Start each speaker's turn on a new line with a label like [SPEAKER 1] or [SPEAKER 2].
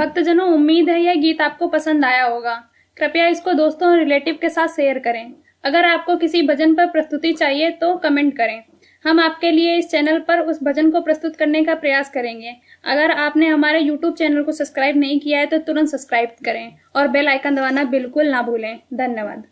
[SPEAKER 1] भक्तजनों, उम्मीद है यह गीत आपको पसंद आया होगा। कृपया इसको दोस्तों और रिलेटिव के साथ शेयर करें। अगर आपको किसी भजन पर प्रस्तुति चाहिए तो कमेंट करें। हम आपके लिए इस चैनल पर उस भजन को प्रस्तुत करने का प्रयास करेंगे। अगर आपने हमारे YouTube चैनल को सब्सक्राइब नहीं किया है तो तुरंत सब्सक्राइब करें और बेल आइकन दबाना बिल्कुल ना भूलें। धन्यवाद।